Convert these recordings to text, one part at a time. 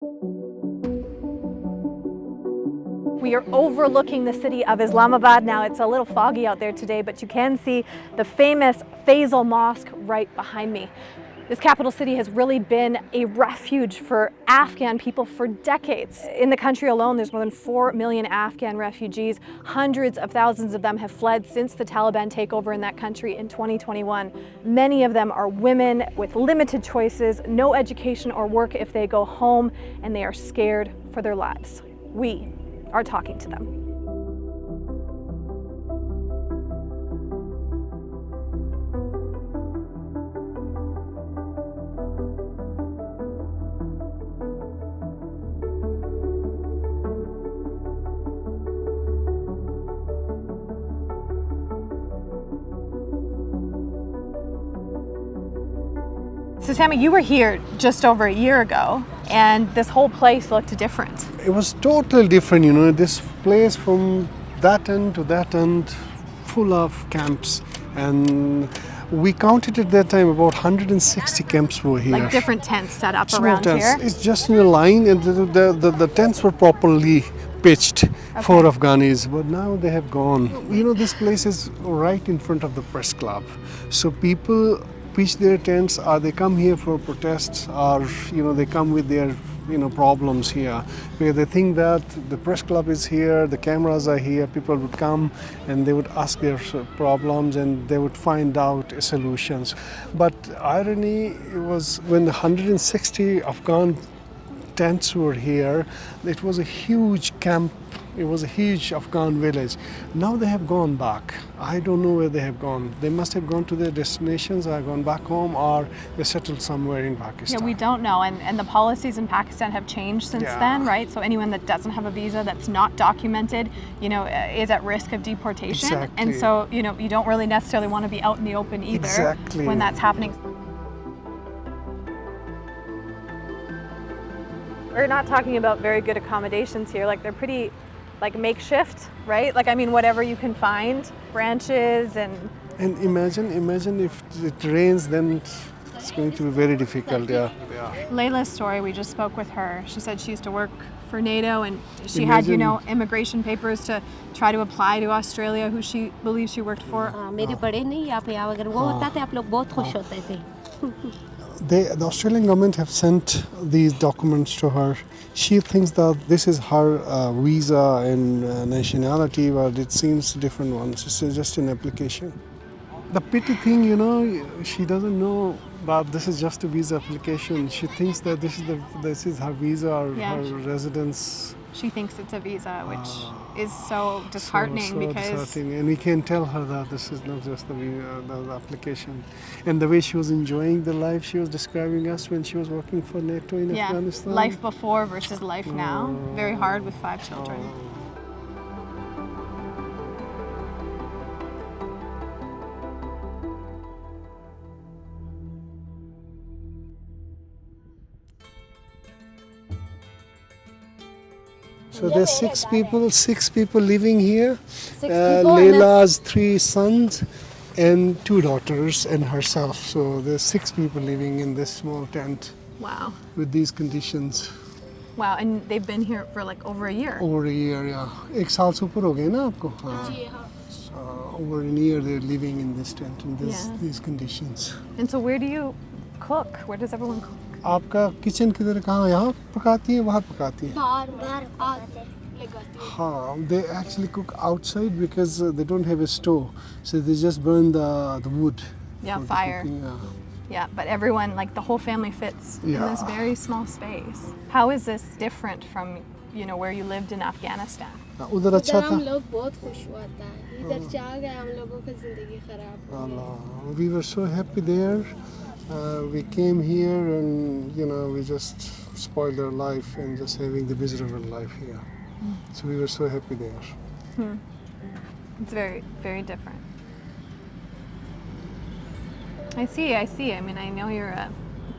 We are overlooking the city of Islamabad now. It's a little foggy out there today, but you can see the famous Faisal Mosque right behind me. This capital city has really been a refuge for Afghan people for decades. In the country alone, there's more than 4 million Afghan refugees. Hundreds of thousands of them have fled since the Taliban takeover in that country in 2021. Many of them are women with limited choices, no education or work if they go home, and they are scared for their lives. We are talking to them. So Sami, you were here just over a year ago, and this whole place looked different. It was totally different, this place from that end to that end, full of camps. And we counted at that time about 160 camps were here. Like different tents set up Small around tents. here? It's just in a line, and the tents were properly pitched for Afghanis, but now they have gone. This place is right in front of the press club. So people pitch their tents, or they come here for protests, or they come with their problems here, because they think that the press club is here, the cameras are here, people would come and they would ask their problems and they would find out solutions. But irony was when the 160 Afghan tents were here, it was a huge camp. It was a huge Afghan village. Now they have gone back. I don't know where they have gone. They must have gone to their destinations, or gone back home, or they settled somewhere in Pakistan. Yeah, we don't know. And the policies in Pakistan have changed since then, right? So anyone that doesn't have a visa, that's not documented, is at risk of deportation. Exactly. And so, you don't really necessarily want to be out in the open either when that's happening. We're not talking about very good accommodations here. Like, they're pretty makeshift, right? Whatever you can find, branches and imagine if it rains, then it's going to be very difficult. Yeah. Leila's story, we just spoke with her. She said she used to work for NATO, and she had, immigration papers to try to apply to Australia, who she believes she worked for. The Australian government have sent these documents to her. She thinks that this is her visa and nationality, but it seems different ones. It's just an application. The pity thing, she doesn't know that this is just a visa application. She thinks that this is her visa or her residence. She thinks it's a visa, which is so disheartening because... disheartening. And we can tell her that this is not just the application. And the way she was enjoying the life she was describing us when she was working for NATO in Afghanistan. Life before versus life now. Very hard with 5 children. So there's 6 people living here. Leila's 3 sons and 2 daughters and herself. So there's 6 people living in this small tent. Wow. With these conditions. Wow, and they've been here for over a year. Over a year, yeah. 1 साल से ऊपर हो गए ना आपको? Over a year they're living in this tent in these conditions. And so where do you cook? Where does everyone cook? आपका kitchen किधर कहाँ यहाँ पकाती है वहाँ पकाती है हाँ they actually cook outside because they don't have a stove, so they just burn the wood. Fire. Yeah, but everyone, the whole family fits in this very small space. How is this different from where you lived in Afghanistan? उधर अच्छा था. हम लोग बहुत खुश हुआ था. इधर से आ गए हम लोगों की जिंदगी खराब हो गई. We were so happy there. We came here and we just spoiled our life and just having the miserable life here. So we were so happy there. It's very, very different. I see. I mean, I know you're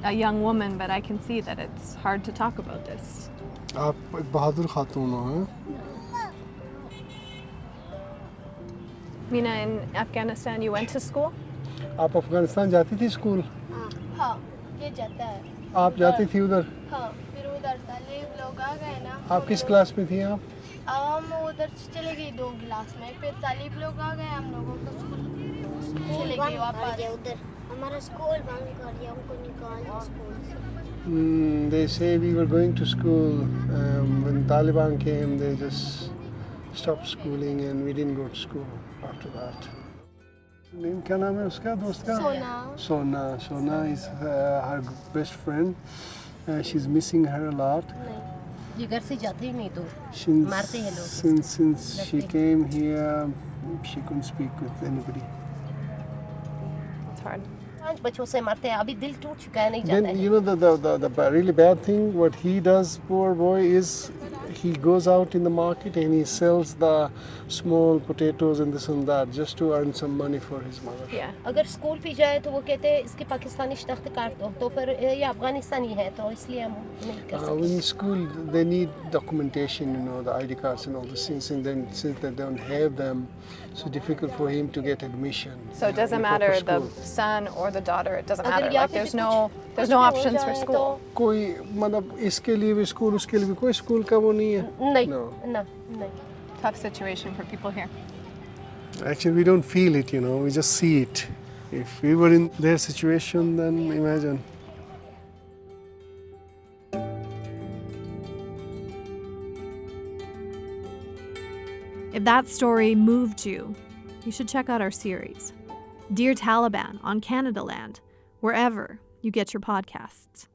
a young woman, but I can see that it's hard to talk about this. आप एक बहादुर खातून हो हैं? Meena, in Afghanistan, you went to school? आप अफगानिस्तान जाती थी school? हाँ, ये जाता है. आप जाती थी उधर? हाँ, फिर उधर तालिब लोग आ गए ना आप किस क्लास में थी आप? हम उधर से चले गए 2 क्लास में फिर तालिब लोग आ गए हम लोगों को स्कूल चले गए वापस उधर हमारा स्कूल बंद कर दिया हमको निकाल दिया स्कूल से They say we were going to school. When Taliban came, they just stopped schooling and we didn't go to school after that. Name क्या नाम है उसका दोस्त का? सोना Sona is her best friend. She's missing her a lot. ये घर से जाते ही नहीं तो मारते हैं लोग Since she came here, she couldn't speak with anybody. It's hard. 5 बच्चों से मारते हैं अभी दिल टूट चुका है नहीं जाता Then है you know the really bad thing what he does, poor boy, is he goes out in the market and he sells the small potatoes and this and that just to earn some money for his mother. Yeah. अगर school भी जाए तो वो कहते हैं इसकी पाकिस्तानी शनाख्त काट दो तो फिर ये अफगानिस्तानी है तो इसलिए हम नहीं कर सकते In school they need documentation, you know, the ID cards and all these things, and then since they don't have them, it's so difficult for him to get admission. So it doesn't in matter proper the school. son or the daughter. It doesn't अगर matter. यहाँ Like पे there's भी no कुछ no भी हो options for जाए school. कोई मतलब इसके लिए भी स्कूल उसके लिए भी कोई स्कूल का वो नहीं है. नहीं No. ना नहीं Tough situation for people here. Actually, we don't feel it, you know, we just see it. If we were in their situation, then imagine. If that story moved you, you should check out our series, Dear Taliban on Canada Land, wherever you get your podcasts.